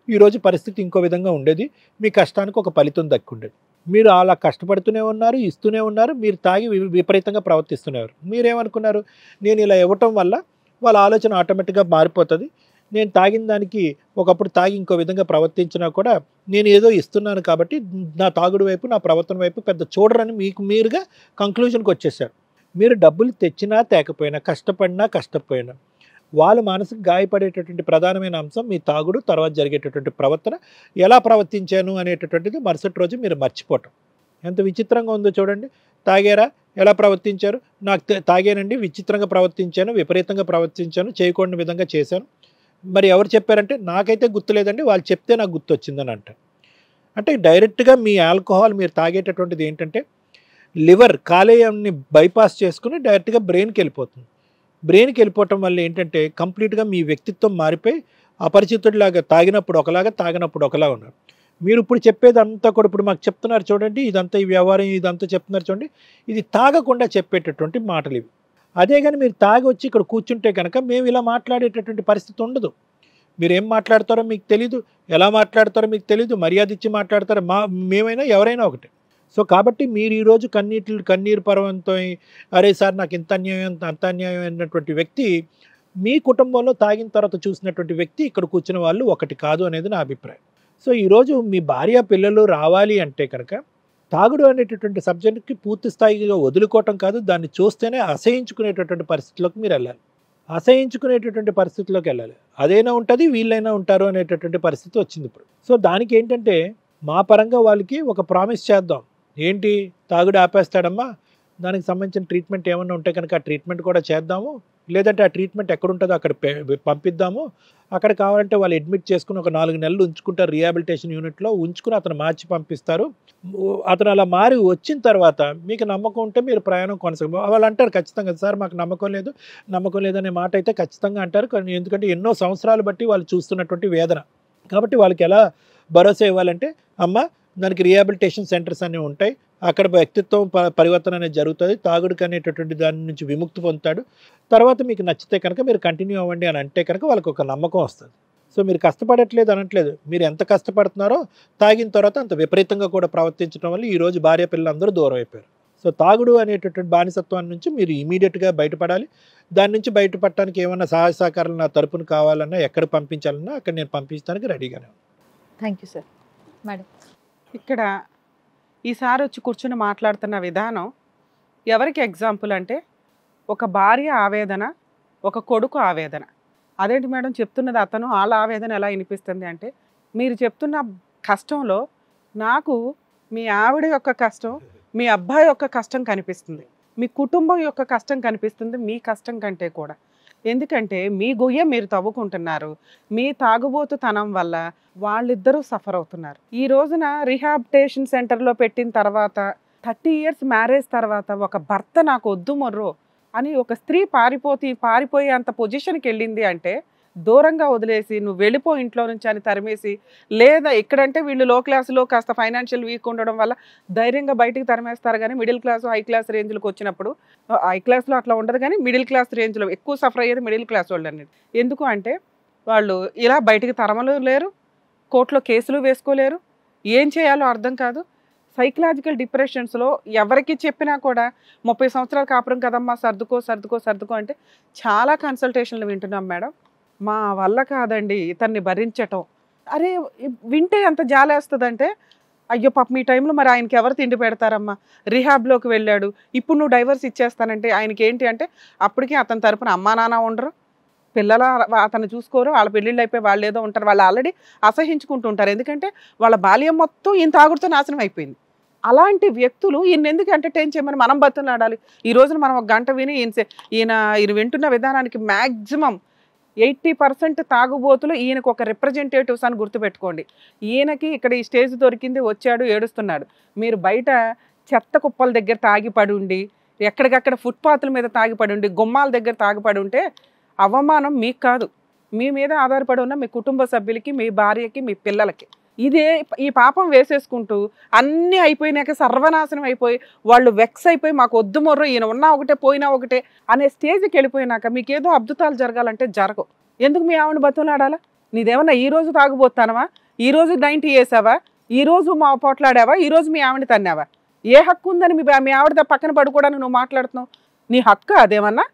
ఈరోజు పరిస్థితి ఇంకో విధంగా ఉండేది, మీ కష్టానికి ఒక ఫలితం దక్కుండేది. మీరు అలా కష్టపడుతూనే ఉన్నారు, ఇస్తూనే ఉన్నారు, మీరు తాగి విపరీతంగా ప్రవర్తిస్తున్నారు. మీరేమనుకున్నారు, నేను ఇలా ఇవ్వటం వల్ల వాళ్ళ ఆలోచన ఆటోమేటిక్గా మారిపోతుంది, నేను తాగిన దానికి ఒకప్పుడు తాగి ఇంకో విధంగా ప్రవర్తించినా కూడా నేను ఏదో ఇస్తున్నాను కాబట్టి నా తాగుడు వైపు, నా ప్రవర్తన వైపు పెద్ద చూడరని మీకు మీరుగా కంక్లూజన్కి వచ్చేసారు. మీరు డబ్బులు తెచ్చినా తేకపోయినా, కష్టపోయినా వాళ్ళ మనసుకు గాయపడేటటువంటి ప్రధానమైన అంశం మీ తాగుడు, తర్వాత జరిగేటటువంటి ప్రవర్తన, ఎలా ప్రవర్తించాను అనేటటువంటిది మరుసటి రోజు మీరు మర్చిపోవటం. ఎంత విచిత్రంగా ఉందో చూడండి. తాగారా, ఎలా ప్రవర్తించారు, నాకు తాగానండి, విచిత్రంగా ప్రవర్తించాను, విపరీతంగా ప్రవర్తించాను, చేయకూడని విధంగా చేశాను. మరి ఎవరు చెప్పారంటే, నాకైతే గుర్తులేదండి, వాళ్ళు చెప్తే నాకు గుర్తొచ్చిందని అంటారు. అంటే డైరెక్ట్గా మీ ఆల్కహాల్ మీరు తాగేటటువంటిది ఏంటంటే, లివర్ కాలేయాన్ని బైపాస్ చేసుకుని డైరెక్ట్గా బ్రెయిన్కి వెళ్ళిపోతుంది. బ్రెయిన్కి వెళ్ళిపోవటం వల్ల ఏంటంటే కంప్లీట్గా మీ వ్యక్తిత్వం మారిపోయి అపరిచితుడిలాగా తాగినప్పుడు ఒకలాగా, తాగినప్పుడు ఒకలా ఉన్నారు. మీరు ఇప్పుడు చెప్పేది అంతా కూడా ఇప్పుడు మాకు చెప్తున్నారు చూడండి, ఇదంతా ఈ వ్యవహారం ఇదంతా చెప్తున్నారు చూడండి, ఇది తాగకుండా చెప్పేటటువంటి మాటలు ఇవి. అదే కానీ మీరు తాగి వచ్చి ఇక్కడ కూర్చుంటే కనుక మేము ఇలా మాట్లాడేటటువంటి పరిస్థితి ఉండదు. మీరు ఏం మాట్లాడతారో మీకు తెలీదు, ఎలా మాట్లాడతారో మీకు తెలీదు, మర్యాద ఇచ్చి మాట్లాడతారో మేమైనా ఎవరైనా ఒకటే. సో కాబట్టి మీరు ఈరోజు కన్నీరు పర్వంతో అరే సార్ నాకు ఇంత అన్యాయం అంత అన్యాయం అయినటువంటి వ్యక్తి మీ కుటుంబంలో తాగిన తర్వాత చూసినటువంటి వ్యక్తి ఇక్కడ కూర్చున్న వాళ్ళు ఒకటి కాదు అనేది నా అభిప్రాయం. సో ఈరోజు మీ భార్య పిల్లలు రావాలి అంటే కనుక తాగుడు అనేటటువంటి సబ్జెక్ట్కి పూర్తి స్థాయిగా వదులుకోవటం కాదు, దాన్ని చూస్తేనే అసహించుకునేటటువంటి పరిస్థితిలోకి మీరు వెళ్ళాలి. అసహించుకునేటటువంటి పరిస్థితిలోకి వెళ్ళాలి. అదైనా ఉంటుంది వీళ్ళైనా ఉంటారు అనేటటువంటి పరిస్థితి వచ్చింది ఇప్పుడు. సో దానికి ఏంటంటే మా పరంగా వాళ్ళకి ఒక ప్రామిస్ చేద్దాం. ఏంటి, తాగుడు ఆపేస్తాడమ్మా, దానికి సంబంధించిన ట్రీట్మెంట్ ఏమన్నా ఉంటే కనుక ఆ ట్రీట్మెంట్ కూడా చేద్దాము, లేదంటే ఆ ట్రీట్మెంట్ ఎక్కడ ఉంటుందో అక్కడ పంపిద్దాము. అక్కడ కావాలంటే వాళ్ళు అడ్మిట్ చేసుకుని ఒక 4 నెలలు ఉంచుకుంటారు రీహాబిలిటేషన్ యూనిట్లో, ఉంచుకుని అతను మార్చి పంపిస్తారు. అతను అలా మారి వచ్చిన తర్వాత మీకు నమ్మకం ఉంటే మీరు ప్రయాణం కొనసాగ. వాళ్ళు అంటారు ఖచ్చితంగా సార్ మాకు నమ్మకం లేదనే మాట అయితే ఖచ్చితంగా అంటారు. ఎందుకంటే ఎన్నో సంవత్సరాలు బట్టి వాళ్ళు చూస్తున్నటువంటి వేదన. కాబట్టి వాళ్ళకి ఎలా భరోసా ఇవ్వాలంటే అమ్మ దానికి రీహాబిలిటేషన్ సెంటర్స్ అన్నీ ఉంటాయి, అక్కడ వ్యక్తిత్వం పరివర్తన అనేది జరుగుతుంది, తాగుడుకు అనేటటువంటి దాని నుంచి విముక్తి పొందుతాడు, తర్వాత మీకు నచ్చితే కనుక మీరు కంటిన్యూ అవ్వండి అని అంటే కనుక వాళ్ళకి ఒక నమ్మకం వస్తుంది. సో మీరు కష్టపడట్లేదు అనట్లేదు, మీరు ఎంత కష్టపడుతున్నారో తాగిన తర్వాత అంత విపరీతంగా కూడా ప్రవర్తించడం వల్ల ఈరోజు భార్య పిల్లలందరూ దూరం అయిపోయారు. సో తాగుడు అనేటటువంటి బానిసత్వాన్ని నుంచి మీరు ఇమీడియట్గా బయటపడాలి. దాని నుంచి బయటపడటానికి ఏమన్నా సహాయ సహకారాలు నా తరపున కావాలన్నా, ఎక్కడ పంపించాలన్నా అక్కడ నేను పంపించడానికి రెడీగానే ఉన్నాను. Thank you sir. మేడం, ఇక్కడ ఈసారి వచ్చి కూర్చుని మాట్లాడుతున్న విధానం ఎవరికి ఎగ్జాంపుల్ అంటే ఒక భార్య ఆవేదన, ఒక కొడుకు ఆవేదన. అదేంటి మేడం చెప్తున్నది అతను వాళ్ళ ఆవేదన ఎలా వినిపిస్తుంది అంటే, మీరు చెప్తున్న కష్టంలో నాకు మీ ఆవిడ యొక్క కష్టం, మీ అబ్బాయి యొక్క కష్టం కనిపిస్తుంది, మీ కుటుంబం యొక్క కష్టం కనిపిస్తుంది మీ కష్టం కంటే కూడా. ఎందుకంటే మీ గొయ్య మీరు తవ్వుకుంటున్నారు, మీ తాగుబోతుతనం వల్ల వాళ్ళిద్దరూ సఫర్ అవుతున్నారు. ఈ రోజున రీహాబిలిటేషన్ సెంటర్లో పెట్టిన తర్వాత 30 years మ్యారేజ్ తర్వాత ఒక భర్త నాకు వద్దు మొర్రో అని ఒక స్త్రీ పారిపోయే అంత పొజిషన్కి వెళ్ళింది అంటే, దూరంగా వదిలేసి నువ్వు వెళ్ళిపో ఇంట్లో నుంచి అని తరిమేసి, లేదా ఇక్కడంటే వీళ్ళు లో క్లాసులో కాస్త ఫైనాన్షియల్ వీక్ ఉండడం వల్ల ధైర్యంగా బయటికి తరిమేస్తారు. కానీ మిడిల్ క్లాస్ హై క్లాస్ రేంజ్లోకి వచ్చినప్పుడు, హై క్లాస్లో అట్లా ఉండదు కానీ మిడిల్ క్లాస్ రేంజ్లో ఎక్కువ సఫర్ అయ్యేది మిడిల్ క్లాస్ వాళ్ళు అన్నది. ఎందుకు అంటే వాళ్ళు ఇలా బయటికి తరమలు లేరు, కోర్టులో కేసులు వేసుకోలేరు, ఏం చేయాలో అర్థం కాదు. సైకలాజికల్ డిప్రెషన్స్లో ఎవరికి చెప్పినా కూడా 30 సంవత్సరాలు కాపురం కదమ్మా సర్దుకో అంటే చాలా కన్సల్టేషన్లు వింటున్నాం మేడం. మా వల్ల కాదండి ఇతన్ని భరించటం. అరే వింటే ఎంత జాలేస్తుందంటే, అయ్యో పాప మీ టైంలో మరి ఆయనకి ఎవరు తిండి పెడతారమ్మా, రిహాబ్లోకి వెళ్ళాడు, ఇప్పుడు నువ్వు డైవర్స్ ఇచ్చేస్తానంటే ఆయనకి ఏంటి అంటే అప్పటికే అతని తరపున అమ్మా నాన్న ఉండరు, పిల్లల అతను చూసుకోరు, వాళ్ళ పెళ్ళిళ్ళు అయిపోయి వాళ్ళు ఏదో ఉంటారు, వాళ్ళు ఆల్రెడీ అసహించుకుంటుంటారు. ఎందుకంటే వాళ్ళ బాల్యం మొత్తం ఈయన తాగుడుతో నాశనం అయిపోయింది. అలాంటి వ్యక్తులు ఈయన ఎందుకు ఎంటర్టైన్ చేయమని మనం బతులాడాలి? ఈ రోజున మనం ఒక గంట విని ఈయన వింటున్న విధానానికి మ్యాక్సిమం 80% తాగుబోతులు ఈయనకు ఒక రిప్రజెంటేటివ్స్ అని గుర్తుపెట్టుకోండి. ఈయనకి ఇక్కడ ఈ స్టేజ్ దొరికింది, వచ్చాడు, ఏడుస్తున్నాడు. మీరు బయట చెత్త కుప్పల దగ్గర తాగిపడి ఉండి, ఎక్కడికక్కడ ఫుట్పాత్ల మీద తాగిపడి ఉండి, గుమ్మాల దగ్గర తాగిపడి ఉంటే అవమానం మీకు కాదు, మీ మీద ఆధారపడి ఉన్న మీ కుటుంబ సభ్యులకి, మీ భార్యకి, మీ పిల్లలకి. ఈ పాపం వేసేసుకుంటూ అన్నీ అయిపోయినాక సర్వనాశనం అయిపోయి వాళ్ళు వెక్స్ అయిపోయి మాకు వద్దు మొర్రో, ఈయన ఉన్నా ఒకటే పోయినా ఒకటే అనే స్టేజ్కి వెళ్ళిపోయినాక మీకేదో అద్భుతాలు జరగాలంటే జరగవు. ఎందుకు మీ ఆవిడ బతులాడాలా? నీదేమన్నా ఈ రోజు తాగుబోతానవా, ఈ రోజు 90 వేసావా, ఈ రోజు మా పోట్లాడావా, ఈ రోజు మీ ఆవిడని తన్నావా? ఏ హక్కు ఉందని మీ ఆవిడ పక్కన పడుకోవడానికి నువ్వు మాట్లాడుతున్నావు? నీ హక్కు అదేమన్నా?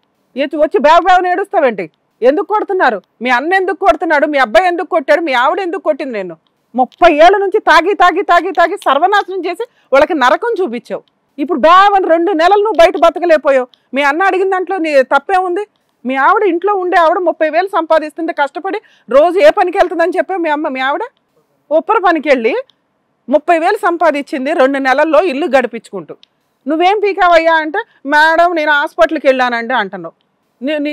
వచ్చి బేవని ఏడుస్తావేంటి? ఎందుకు కొడుతున్నారు? మీ అన్న ఎందుకు కొడుతున్నాడు, మీ అబ్బాయి ఎందుకు కొట్టాడు, మీ ఆవిడ ఎందుకు కొట్టింది? నేను 30 ఏళ్ళ నుంచి తాగి సర్వనాశనం చేసి వాళ్ళకి నరకం చూపించావు. ఇప్పుడు బేవని 2 నెలలు నువ్వు బయట బతకలేకపోయావు. మీ అన్న అడిగిన దాంట్లో నీ తప్పే ఉంది? మీ ఆవిడ ఇంట్లో ఉండే ఆవిడ 30,000 సంపాదిస్తుంది కష్టపడి, రోజు ఏ పనికి వెళ్తుందని చెప్పావు? మీ ఆవిడ ఒప్పర పనికి వెళ్ళి 30,000 సంపాదించింది 2 నెలల్లో ఇల్లు గడిపించుకుంటూ. నువ్వేం పీకావయ్యా అంటే, మేడం నేను హాస్పిటల్కి వెళ్ళానండి అంటున్నావు.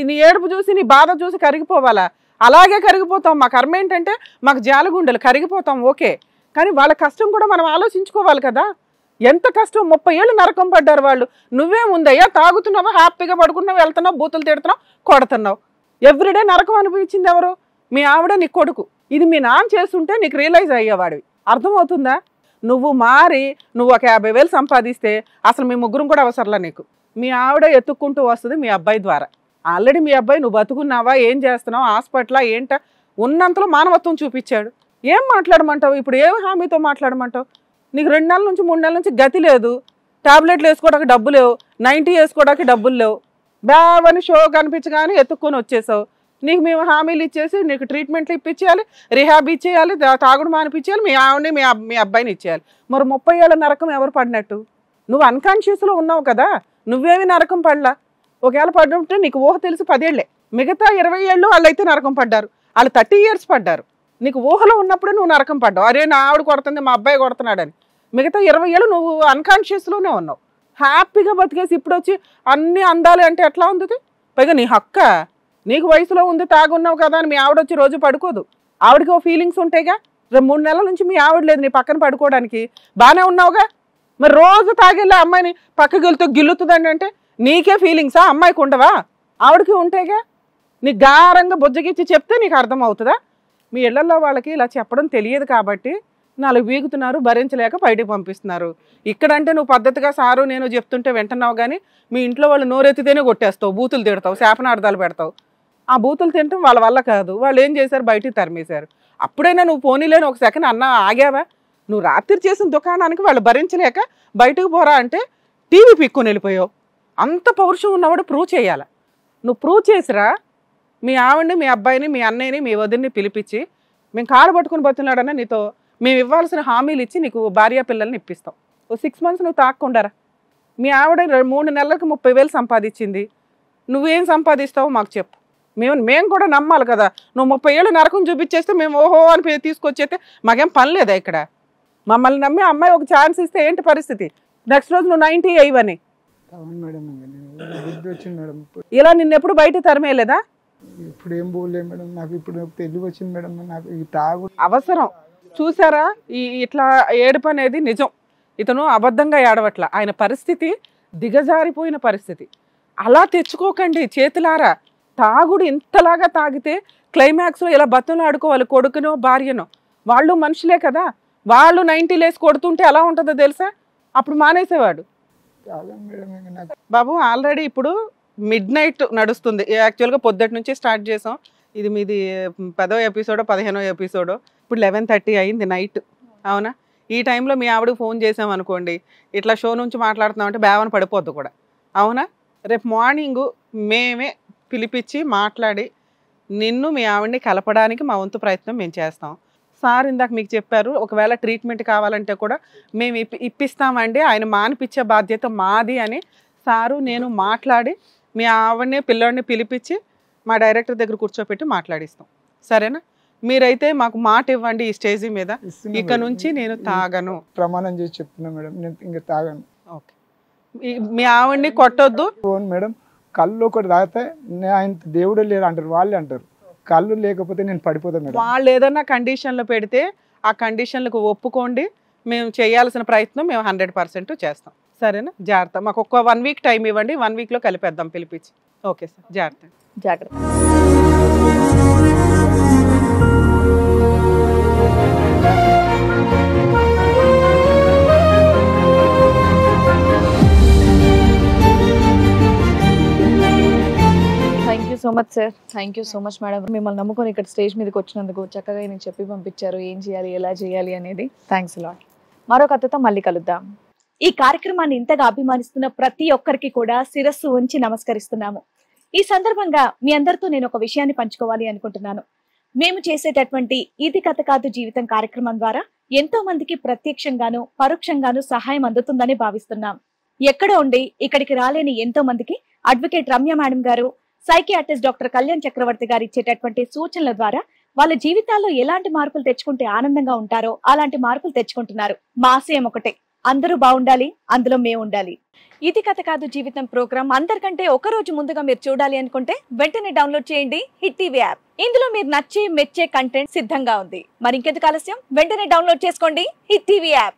నీ ఏడుపు చూసి, నీ బాధ చూసి కరిగిపోవాలా? అలాగే కరిగిపోతాం. మా కర్మ ఏంటంటే మాకు జాలగుండెలు, కరిగిపోతాం ఓకే, కానీ వాళ్ళ కష్టం కూడా మనం ఆలోచించుకోవాలి కదా. ఎంత కష్టం, 30 ఏళ్ళు నరకం పడ్డారు వాళ్ళు. నువ్వేముందయ్యా, తాగుతున్నావా, హ్యాపీగా పడుకున్నావు, వెళ్తున్నావు, బూతులు తిడుతున్నావు, కొడుతున్నావు. ఎవ్రీడే నరకం అనిపించింది ఎవరు? మీ ఆవిడ, నీ కొడుకు. ఇది మీ నాన్న చేస్తుంటే నీకు రియలైజ్ అయ్యేవాడివి. అర్థమవుతుందా? నువ్వు మారి నువ్వు ఒక 50,000 సంపాదిస్తే అసలు మీ ముగ్గురం కూడా అవసరంలా నీకు. మీ ఆవిడ ఎత్తుక్కుంటూ వస్తుంది మీ అబ్బాయి ద్వారా. ఆల్రెడీ మీ అబ్బాయి నువ్వు బతుకున్నావా, ఏం చేస్తున్నావు, హాస్పిటలా ఏంటా, ఉన్నంతలో మానవత్వం చూపించాడు. ఏం మాట్లాడమంటావు ఇప్పుడు, ఏం హామీతో మాట్లాడమంటావు? నీకు 2 నెలల నుంచి 3 నెలల నుంచి గతి లేదు, టాబ్లెట్లు వేసుకోవడానికి డబ్బు లేవు, 90 వేసుకోవడానికి డబ్బులు లేవు, బావని షో కనిపించగానే ఎత్తుక్కొని వచ్చేసావు. నీకు మేము హామీలు ఇచ్చేసి నీకు ట్రీట్మెంట్లు ఇప్పించేయాలి, రిహాబ్ ఇచ్చేయాలి, తాగుడు మానిపించేయాలి, మీ ఆవిడని మీ అబ్బాయిని ఇచ్చేయాలి. మరి 30 ఏళ్ళ నరకం ఎవరు పడినట్టు? నువ్వు అన్కాన్షియస్లో ఉన్నావు కదా, నువ్వేమి నరకం పడలా. ఒకవేళ పడ్డంటే నీకు ఊహ తెలిసి 10 ఏళ్లే, మిగతా 20 ఏళ్ళు వాళ్ళైతే నరకం పడ్డారు, వాళ్ళు 30 years పడ్డారు. నీకు ఊహలో ఉన్నప్పుడే నువ్వు నరకం పడ్డావు, అరే నా ఆవిడ కొడుతుంది మా అబ్బాయి కొడుతున్నాడని. మిగతా 20 ఏళ్ళు నువ్వు అన్కాన్షియస్లోనే ఉన్నావు. హ్యాపీగా బతికేసి ఇప్పుడు వచ్చి అన్నీ అందాలి అంటే ఎట్లా ఉంది? పైగా నీ హక్క, నీకు వయసులో ఉంది, తాగున్నావు కదా అని మీ ఆవిడ వచ్చి రోజు పడుకోదు. ఆవిడకి ఓ ఫీలింగ్స్ ఉంటాయిగా. 3 నెలల నుంచి మీ ఆవిడ లేదు నీ పక్కన పడుకోవడానికి, బాగానే ఉన్నావుగా. మరి రోజు తాగెళ్ళి అమ్మాయిని పక్కకి వెళ్తూ గిల్లుతుందండి అంటే నీకే ఫీలింగ్సా, అమ్మాయికి ఉండవా? ఆవిడకి ఉంటాయిగా. నీకు గారంగా బుజ్జగిచ్చి చెప్తే నీకు అర్థం అవుతుందా? మీ ఇళ్లలో వాళ్ళకి ఇలా చెప్పడం తెలియదు కాబట్టి 4 వీగుతున్నారు, భరించలేక బయటకు పంపిస్తున్నారు. ఇక్కడంటే నువ్వు పద్ధతిగా సారు నేను చెప్తుంటే వింటున్నావు, కానీ మీ ఇంట్లో వాళ్ళు నోరెత్తితేనే కొట్టేస్తావు, బూతులు తిడతావు, శాపనార్థాలు పెడతావు. ఆ బూతులు తినటం వాళ్ళ వల్ల కాదు. వాళ్ళు ఏం చేశారు, బయటికి తరిమేశారు. అప్పుడైనా నువ్వు పోనీలేని ఒక సెకండ్ అన్న ఆగావా? నువ్వు రాత్రి చేసిన దుకాణానికి వాళ్ళు భరించలేక బయటకు పోరా అంటే టీవీ పిక్కుని వెళ్ళిపోయావు. అంత పౌరుషం ఉన్నవాడు ప్రూవ్ చేయాలి. నువ్వు ప్రూవ్ చేసిరా. మీ ఆవిడ్ని, మీ అబ్బాయిని, మీ అన్నయ్యని, మీ వదిన్ని పిలిపించి మేము కాళ్ళు పట్టుకుని బతున్నాడన్నా నీతో మేము ఇవ్వాల్సిన హామీలు ఇచ్చి నీకు భార్య పిల్లల్ని ఇప్పిస్తాం. ఓ 6 months నువ్వు తాక్కుండారా. మీ ఆవిడ 3 నెలలకు 30,000 సంపాదించింది, నువ్వేం సంపాదిస్తావో మాకు చెప్పు. మేము కూడా నమ్మాలి కదా. నువ్వు 30 ఏళ్ళు నరకం చూపించేస్తే మేము ఓహో అని తీసుకొచ్చేస్తే మాకేం పని లేదా ఇక్కడ? మమ్మల్ని నమ్మి అమ్మాయి ఒక ఛాన్స్ ఇస్తే ఏంటి పరిస్థితి? నెక్స్ట్ రోజు నువ్వు 90 అయ్యవని ఇలా నిన్నెప్పుడు బయట తరిమేయలేదా? ఇప్పుడు ఏం పోలే మేడం, నాకు ఇప్పుడు తెలివి వచ్చింది మేడం. నాకు ఈ తాగు అవసరం. చూసారా, ఇట్లా ఏడుపు అనేది నిజం. ఇతను అబద్ధంగా ఏడవట్ల, ఆయన పరిస్థితి దిగజారిపోయిన పరిస్థితి. అలా తెచ్చుకోకండి చేతులారా. తాగుడు ఇంతలాగా తాగితే క్లైమాక్స్లో ఇలా బతులు ఆడుకోవాలి, కొడుకునో భార్యనో. వాళ్ళు మనుషులే కదా, వాళ్ళు 90 లేసి కొడుతుంటే ఎలా ఉంటుందో తెలుసా? అప్పుడు మానేసేవాడు. బాబు ఆల్రెడీ ఇప్పుడు midnight నడుస్తుంది. యాక్చువల్గా పొద్దుటి నుంచి స్టార్ట్ చేసాం. ఇది మీది 10వ ఎపిసోడో 15వ ఎపిసోడో. ఇప్పుడు 11:30 అయింది నైట్. అవునా? ఈ టైంలో మీ ఆవిడకి ఫోన్ చేసాం అనుకోండి, ఇట్లా షో నుంచి మాట్లాడుతున్నామంటే బేవన పడిపోద్దు కూడా. అవునా? రేపు మార్నింగు మేమే పిలిపించి మాట్లాడి నిన్ను మీ ఆవిడ్ని కలపడానికి మా వంతు ప్రయత్నం మేము చేస్తాం. సార్ ఇందాక మీకు చెప్పారు, ఒకవేళ ట్రీట్మెంట్ కావాలంటే కూడా మేము ఇప్పిస్తామండి, ఆయన మానిపించే బాధ్యత మాది అని సారు నేను మాట్లాడి మీ ఆవిడ్ని పిల్లోడిని పిలిపించి మా డైరెక్టర్ దగ్గర కూర్చోపెట్టి మాట్లాడిస్తాం. సరేనా? మీరైతే మాకు మాట ఇవ్వండి ఈ స్టేజ్ మీద, ఇక నుంచి నేను తాగను. ప్రమాణం చేసి చెప్తున్నా మేడం, నేను ఇంకా తాగను. ఓకే. మీ ఆవిడ్ని కొట్టొద్దు. మేడం కళ్ళు ఒకటి తాగితే ఆయన దేవుడే లేరు అంటారు, వాళ్ళే అంటారు. కళ్ళు లేకపోతే నేను పడిపోతాను మేడం. వాళ్ళు ఏదన్నా కండిషన్లు పెడితే ఆ కండిషన్లకు ఒప్పుకోండి, మేము చేయాల్సిన ప్రయత్నం మేము 100% చేస్తాం. సరేనా? జాగ్రత్త. మాకు ఒక 1 week టైం ఇవ్వండి, 1 weekలో కలిపేద్దాం పిలిపించి. ఓకే సార్, జాగ్రత్త. జాగ్రత్త. Thank you so much sir. Thank you so much madam. మిమ్మల్ని నమ్ముకొని ఇక్కడ స్టేజ్ మీదకి వచ్చినందుకు చక్కగా నేను చెప్పి పంపించారు ఏం చేయాలి, ఎలా చేయాలి అనేది. Thanks lot. మరో కథతో మళ్ళీ కలుద్దాం. ఈ కార్యక్రమాన్ని ఇంతగా అభిమానిస్తున్న ప్రతి ఒక్కరికి కూడా శిరస్సు ఉంచి నమస్కరిస్తున్నాము. ఈ సందర్భంగా మీ అందరితో నేను ఒక విషయాన్ని పంచుకోవాలి అనుకుంటున్నాను. మేము చేసేటటువంటి ఇది కథ కాదు జీవితం కార్యక్రమం ద్వారా ఎంతో మందికి ప్రత్యక్షంగాను పరోక్షంగాను సహాయం అందుతుందని భావిస్తున్నాం. ఎక్కడ ఉండి ఇక్కడికి రాలేని ఎంతో మందికి అడ్వకేట్ రమ్య మేడం గారు, సైకియాట్రిస్ట్ డాక్టర్ కళ్యాణ్ చక్రవర్తి గారు ఇచ్చేటటువంటి సూచనల ద్వారా వాళ్ళ జీవితాల్లో ఎలాంటి మార్పులు తెచ్చుకుంటే ఆనందంగా ఉంటారో అలాంటి మార్పులు తెచ్చుకుంటున్నారు. మా ఆశయం ఒకటే, అందరూ బాగుండాలి, అందులో మేము ఉండాలి. ఇది కథ కాదు జీవితం ప్రోగ్రామ్ అందరికంటే ఒక రోజు ముందుగా మీరు చూడాలి అనుకుంటే వెంటనే డౌన్లోడ్ చేయండి హిట్ టీవీ యాప్. ఇందులో మీరు నచ్చే మెచ్చే కంటెంట్ సిద్ధంగా ఉంది. మరి ఇంకెందుకు ఆలస్యం, వెంటనే డౌన్లోడ్ చేసుకోండి హిట్ టీవీ యాప్.